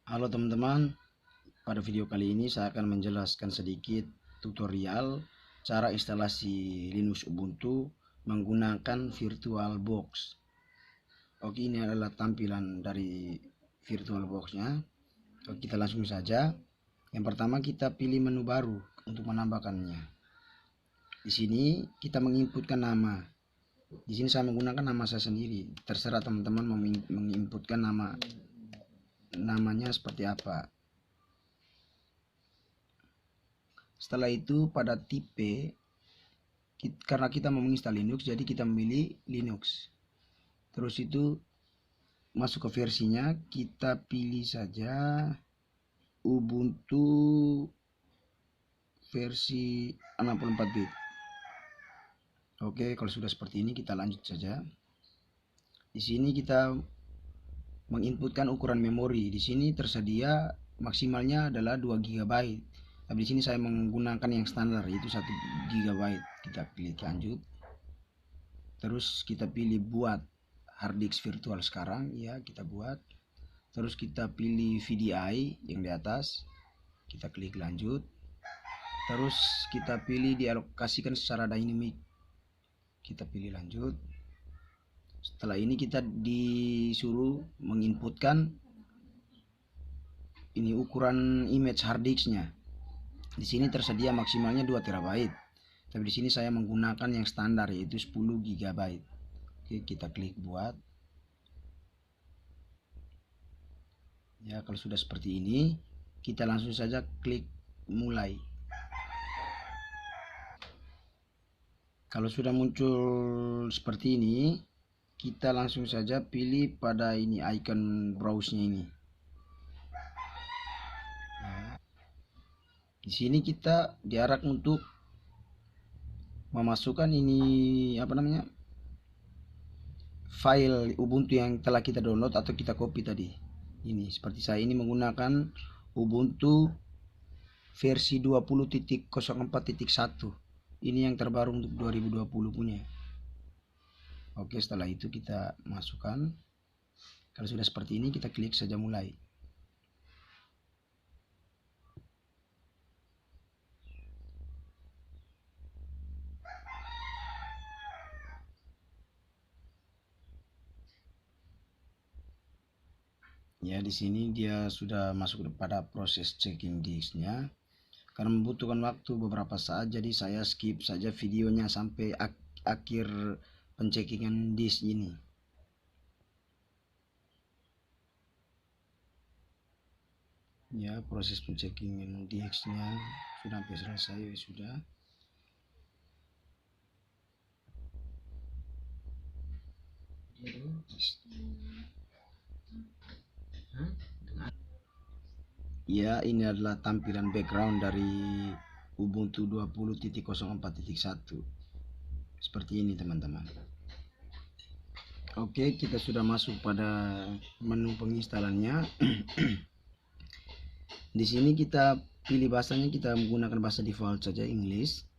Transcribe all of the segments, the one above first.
Halo teman-teman, pada video kali ini saya akan menjelaskan sedikit tutorial cara instalasi Linux Ubuntu menggunakan VirtualBox. Oke, ini adalah tampilan dari VirtualBox-nya. Oke, kita langsung saja. Yang pertama kita pilih menu baru untuk menambahkannya. Di sini kita menginputkan nama. Di sini saya menggunakan nama saya sendiri. Terserah teman-teman mau menginputkan namanya seperti apa. Setelah itu pada tipe, karena kita mau menginstal Linux, jadi kita memilih Linux. Terus itu masuk ke versinya, kita pilih saja Ubuntu versi 64 bit. Oke, kalau sudah seperti ini kita lanjut saja. Di sini kita menginputkan ukuran memori. Di sini tersedia maksimalnya adalah 2 GB. Tapi di sini saya menggunakan yang standar yaitu 1 GB. Kita klik lanjut. Terus kita pilih buat hard disk virtual sekarang, ya kita buat. Terus kita pilih VDI yang di atas, kita klik lanjut. Terus kita pilih dialokasikan secara dynamic, kita pilih lanjut. Setelah ini kita disuruh menginputkan ini ukuran image hard disknya. Di sini tersedia maksimalnya 2 TB. Tapi di sini saya menggunakan yang standar yaitu 10 GB. Oke, kita klik buat. Ya, kalau sudah seperti ini, kita langsung saja klik mulai. Kalau sudah muncul seperti ini, kita langsung saja pilih pada ini icon browse-nya ini. Nah, di sini kita diarahkan untuk memasukkan ini file Ubuntu yang telah kita download atau kita copy tadi. Ini seperti saya ini menggunakan Ubuntu versi 20.04.1. Ini yang terbaru untuk 2020 punya. Oke, setelah itu kita masukkan. Kalau sudah seperti ini kita klik saja mulai. Ya, di sini dia sudah masuk pada proses checking disknya. Karena membutuhkan waktu beberapa saat, jadi saya skip saja videonya sampai akhir pencekingan disk ini. Ya, proses pencekingan disknya sudah hampir selesai, sudah. Ya, ini adalah tampilan background dari Ubuntu 20.04.1. Seperti ini teman-teman. Oke, kita sudah masuk pada menu penginstalannya. Di sini kita pilih bahasanya, kita menggunakan bahasa default saja, English.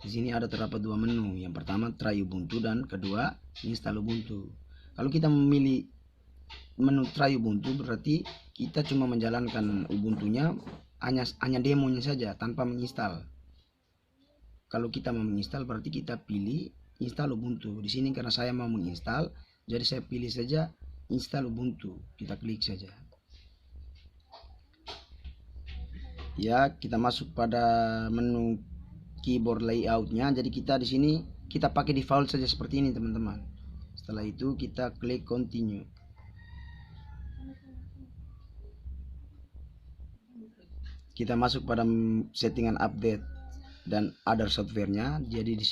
Di sini ada terdapat dua menu. Yang pertama try Ubuntu dan kedua install Ubuntu. Kalau kita memilih menu try Ubuntu berarti kita cuma menjalankan Ubuntunya hanya demonya saja tanpa menginstal. Kalau kita mau menginstal berarti kita pilih install Ubuntu. Di sini karena saya mau menginstal, jadi saya pilih saja install Ubuntu. Kita klik saja. Ya, kita masuk pada menu keyboard layoutnya. Jadi kita di sini kita pakai default saja seperti ini teman-teman. Setelah itu kita klik continue. Kita masuk pada settingan update dan other software-nya. Jadi di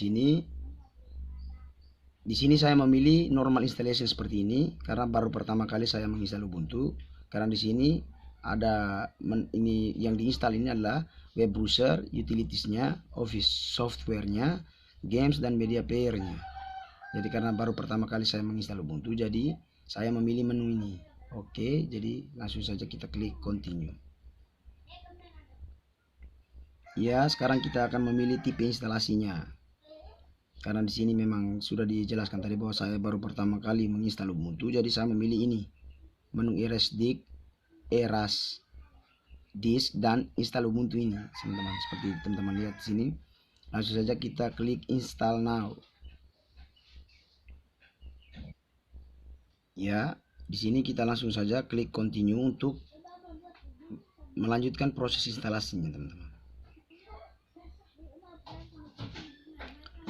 sini saya memilih normal installation seperti ini karena baru pertama kali saya menginstal Ubuntu. Karena di sini ada ini yang diinstal ini adalah web browser, utilities-nya, office software-nya, games dan media player-nya. Jadi karena baru pertama kali saya menginstal Ubuntu, jadi saya memilih menu ini. Oke, jadi langsung saja kita klik continue. Ya, sekarang kita akan memilih tipe instalasinya. Karena di sini memang sudah dijelaskan tadi bahwa saya baru pertama kali menginstal Ubuntu, jadi saya memilih ini. Menu erase disk eras disk dan install Ubuntu ini, teman-teman. Seperti teman-teman lihat di sini. Langsung saja kita klik install now. Ya, di sini kita langsung saja klik continue untuk melanjutkan proses instalasinya, teman-teman.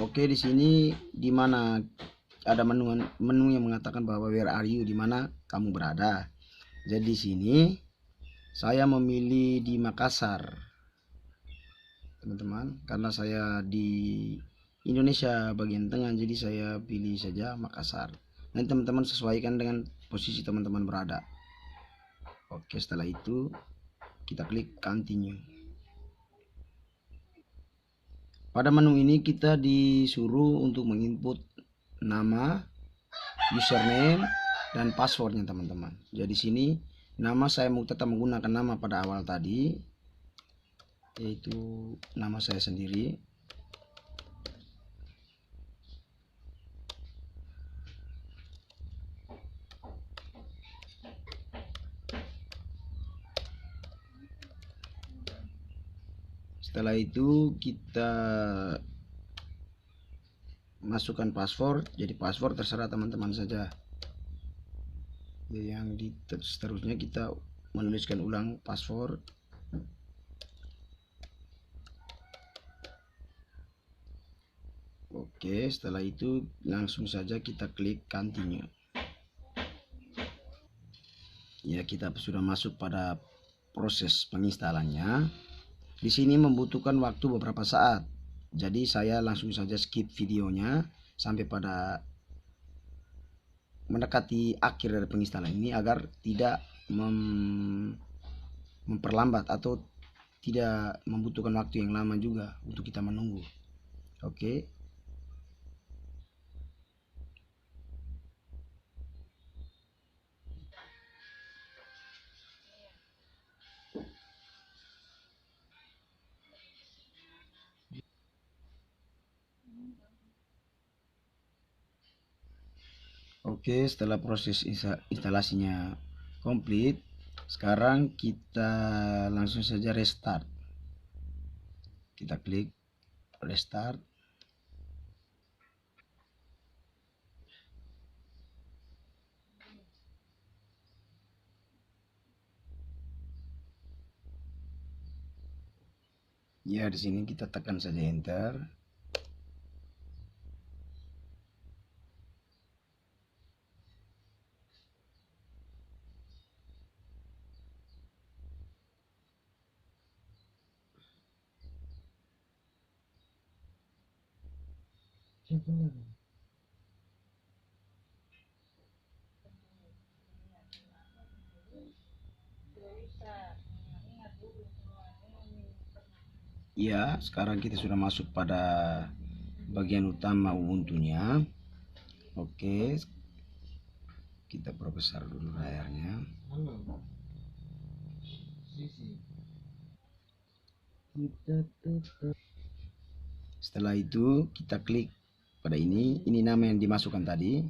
Oke, di sini di mana ada menu yang mengatakan bahwa where are you, di mana kamu berada. Jadi di sini saya memilih di Makassar, teman-teman, karena saya di Indonesia bagian tengah, jadi saya pilih saja Makassar. Nanti teman-teman sesuaikan dengan posisi teman-teman berada. Oke, setelah itu kita klik continue. Pada menu ini kita disuruh untuk menginput nama, username, dan passwordnya, teman-teman. Jadi sini nama saya mau tetap menggunakan nama pada awal tadi, yaitu nama saya sendiri. Setelah itu kita masukkan password. Jadi password terserah teman-teman saja. Yang seterusnya kita menuliskan ulang password. Oke, setelah itu langsung saja kita klik continue. Ya, kita sudah masuk pada proses penginstalannya. Di sini membutuhkan waktu beberapa saat. Jadi saya langsung saja skip videonya sampai pada mendekati akhir dari penginstalan ini agar tidak memperlambat atau tidak membutuhkan waktu yang lama juga untuk kita menunggu. Oke. Oke, setelah proses instalasinya komplit, sekarang kita langsung saja restart. Kita klik restart. Ya, di sini kita tekan saja enter. Ya, sekarang kita sudah masuk pada bagian utama Ubuntu-nya. Oke, kita perbesar dulu layarnya. Setelah itu kita klik pada ini nama yang dimasukkan tadi.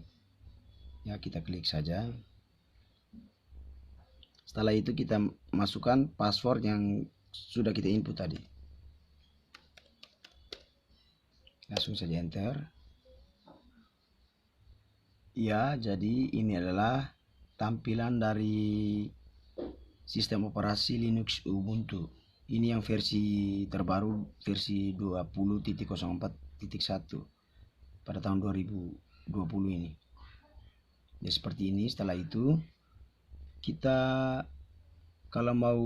Ya, kita klik saja. Setelah itu kita masukkan password yang sudah kita input tadi. Langsung saja enter. Ya, jadi ini adalah tampilan dari sistem operasi Linux Ubuntu. Ini yang versi terbaru, versi 20.04.1 pada tahun 2020 ini. Ya, seperti ini. Setelah itu kita kalau mau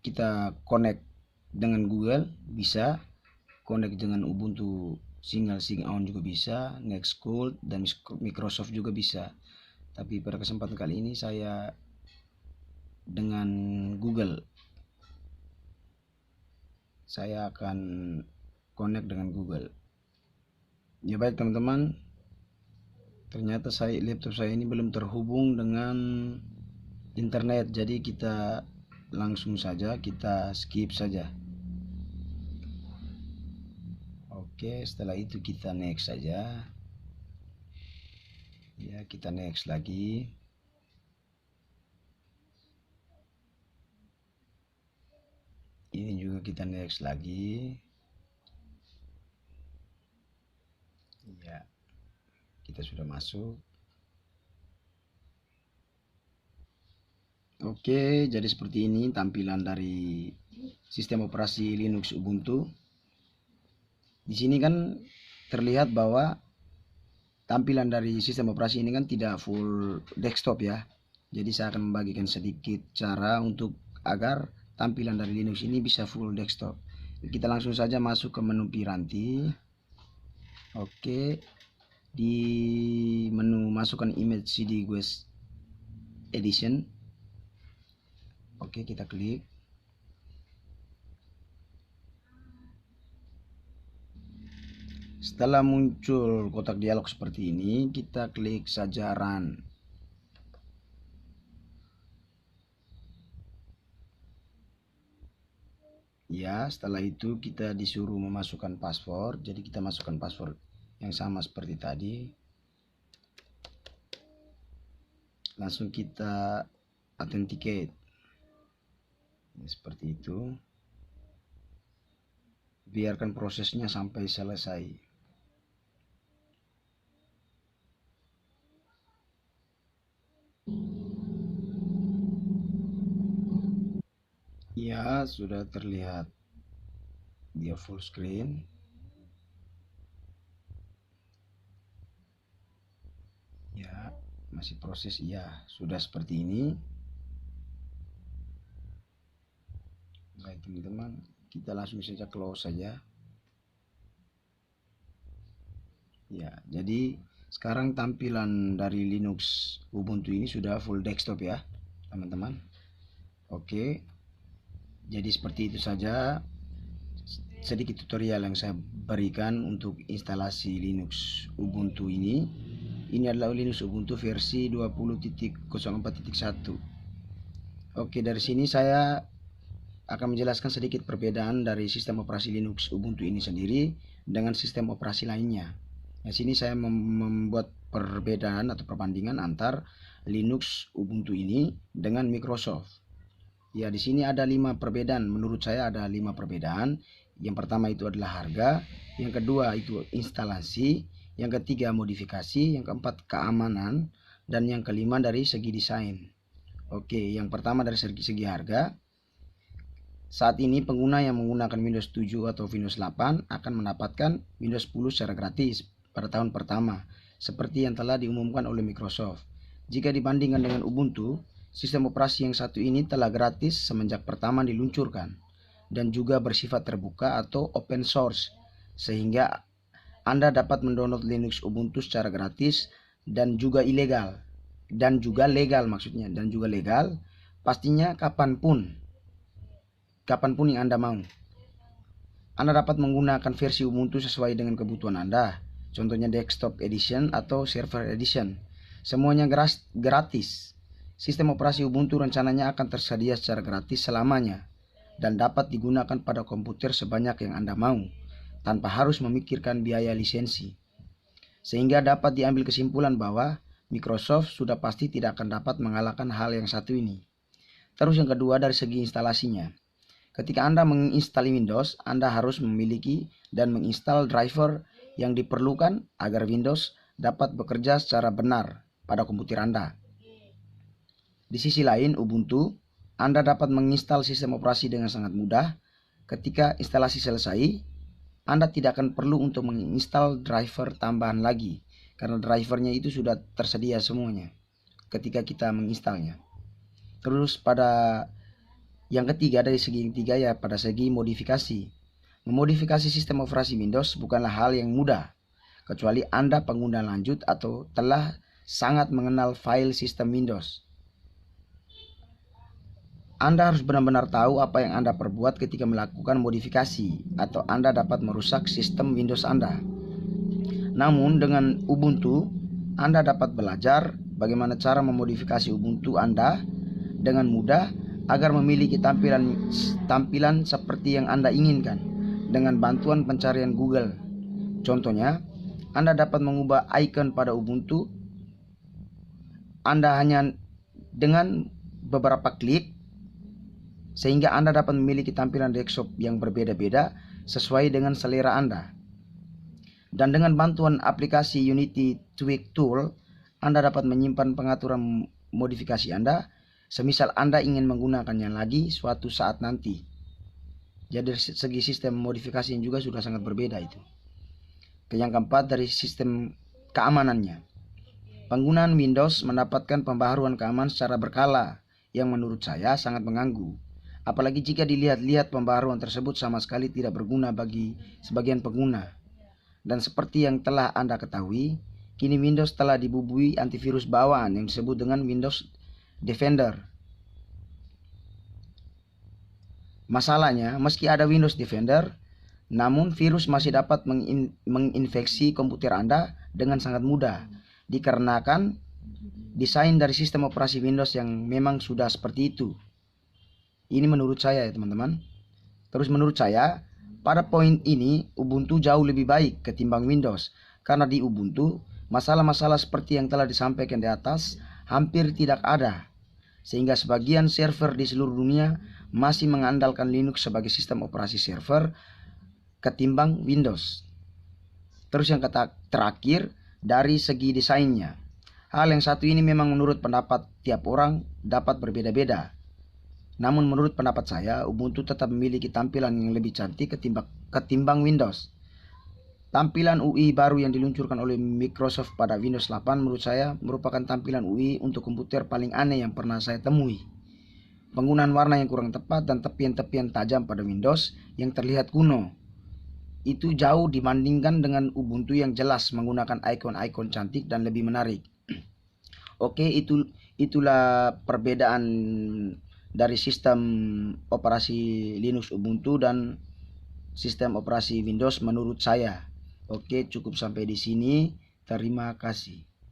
kita connect dengan Google bisa, connect dengan Ubuntu single sign on juga bisa, Nextcloud dan Microsoft juga bisa. Tapi pada kesempatan kali ini saya dengan Google. Saya akan connect dengan Google. Ya, baik teman-teman. Ternyata laptop saya ini belum terhubung dengan internet. Jadi kita langsung saja kita skip saja. Oke, setelah itu kita next saja. Ya, kita next lagi. Ini juga kita next lagi. Ya, kita sudah masuk. Oke, jadi seperti ini tampilan dari sistem operasi Linux Ubuntu. Di sini kan terlihat bahwa tampilan dari sistem operasi ini kan tidak full desktop ya. Jadi saya akan membagikan sedikit cara untuk agar tampilan dari Linux ini bisa full desktop. Kita langsung saja masuk ke menu piranti. Oke, di menu masukkan image CD Guest Edition. Oke, kita klik. Setelah muncul kotak dialog seperti ini, kita klik saja Run. Ya, setelah itu kita disuruh memasukkan password. Jadi kita masukkan password yang sama seperti tadi. Langsung kita authenticate. Seperti itu. Biarkan prosesnya sampai selesai. Ya, sudah terlihat dia full screen. Ya, masih proses. Ya, sudah seperti ini. Baik teman-teman, kita langsung saja close saja. Ya, jadi sekarang tampilan dari Linux Ubuntu ini sudah full desktop ya teman-teman. Oke, jadi seperti itu saja sedikit tutorial yang saya berikan untuk instalasi Linux Ubuntu ini. Ini adalah Linux Ubuntu versi 20.04.1. Oke, dari sini saya akan menjelaskan sedikit perbedaan dari sistem operasi Linux Ubuntu ini sendiri dengan sistem operasi lainnya. Di sini saya membuat perbedaan atau perbandingan antar Linux Ubuntu ini dengan Microsoft. Ya, di sini ada 5 perbedaan. Menurut saya ada 5 perbedaan. Yang pertama itu adalah harga, yang kedua itu instalasi, yang ketiga modifikasi, yang keempat keamanan, dan yang kelima dari segi desain. Oke, yang pertama dari segi harga. Saat ini pengguna yang menggunakan Windows 7 atau Windows 8 akan mendapatkan Windows 10 secara gratis pada tahun pertama, seperti yang telah diumumkan oleh Microsoft. Jika dibandingkan dengan Ubuntu, sistem operasi yang satu ini telah gratis semenjak pertama diluncurkan dan juga bersifat terbuka atau open source, sehingga Anda dapat mendownload Linux Ubuntu secara gratis dan juga ilegal, dan juga legal maksudnya, dan juga legal pastinya kapanpun yang Anda mau. Anda dapat menggunakan versi Ubuntu sesuai dengan kebutuhan Anda, contohnya desktop edition atau server edition. Semuanya gratis. Sistem operasi Ubuntu rencananya akan tersedia secara gratis selamanya dan dapat digunakan pada komputer sebanyak yang Anda mau, tanpa harus memikirkan biaya lisensi. Sehingga dapat diambil kesimpulan bahwa Microsoft sudah pasti tidak akan dapat mengalahkan hal yang satu ini. Terus yang kedua dari segi instalasinya. Ketika Anda menginstal Windows, Anda harus memiliki dan menginstal driver yang diperlukan agar Windows dapat bekerja secara benar pada komputer Anda. Di sisi lain, Ubuntu, Anda dapat menginstal sistem operasi dengan sangat mudah. Ketika instalasi selesai, Anda tidak akan perlu untuk menginstal driver tambahan lagi, karena drivernya itu sudah tersedia semuanya ketika kita menginstalnya. Terus pada yang ketiga, dari segi yang ketiga ya pada segi modifikasi. Memodifikasi sistem operasi Windows bukanlah hal yang mudah, kecuali Anda pengguna lanjut atau telah sangat mengenal file sistem Windows. Anda harus benar-benar tahu apa yang Anda perbuat ketika melakukan modifikasi, atau Anda dapat merusak sistem Windows Anda. Namun dengan Ubuntu, Anda dapat belajar bagaimana cara memodifikasi Ubuntu Anda dengan mudah agar memiliki tampilan seperti yang Anda inginkan dengan bantuan pencarian Google. Contohnya, Anda dapat mengubah icon pada Ubuntu Anda hanya dengan beberapa klik, sehingga Anda dapat memiliki tampilan desktop yang berbeda-beda sesuai dengan selera Anda. Dan dengan bantuan aplikasi Unity Tweak Tool, Anda dapat menyimpan pengaturan modifikasi Anda, semisal Anda ingin menggunakannya lagi suatu saat nanti. Jadi dari segi sistem modifikasi yang juga sudah sangat berbeda itu. Yang keempat, dari sistem keamanannya. Penggunaan Windows mendapatkan pembaharuan keamanan secara berkala yang menurut saya sangat mengganggu. Apalagi jika dilihat-lihat pembaharuan tersebut sama sekali tidak berguna bagi sebagian pengguna. Dan seperti yang telah Anda ketahui, kini Windows telah dibubui antivirus bawaan yang disebut dengan Windows Defender. Masalahnya, meski ada Windows Defender, namun virus masih dapat menginfeksi komputer Anda dengan sangat mudah, dikarenakan desain dari sistem operasi Windows yang memang sudah seperti itu. Ini menurut saya ya teman-teman. Terus menurut saya, pada poin ini Ubuntu jauh lebih baik ketimbang Windows, karena di Ubuntu masalah-masalah seperti yang telah disampaikan di atas hampir tidak ada, sehingga sebagian server di seluruh dunia masih mengandalkan Linux sebagai sistem operasi server ketimbang Windows. Terus yang terakhir, dari segi desainnya, hal yang satu ini memang menurut pendapat tiap orang dapat berbeda-beda. Namun menurut pendapat saya, Ubuntu tetap memiliki tampilan yang lebih cantik ketimbang Windows. Tampilan UI baru yang diluncurkan oleh Microsoft pada Windows 8 menurut saya merupakan tampilan UI untuk komputer paling aneh yang pernah saya temui. Penggunaan warna yang kurang tepat dan tepian-tepian tajam pada Windows yang terlihat kuno. Itu jauh dibandingkan dengan Ubuntu yang jelas menggunakan ikon-ikon cantik dan lebih menarik. Oke, itulah perbedaan dari sistem operasi Linux Ubuntu dan sistem operasi Windows menurut saya. Oke, cukup sampai di sini. Terima kasih.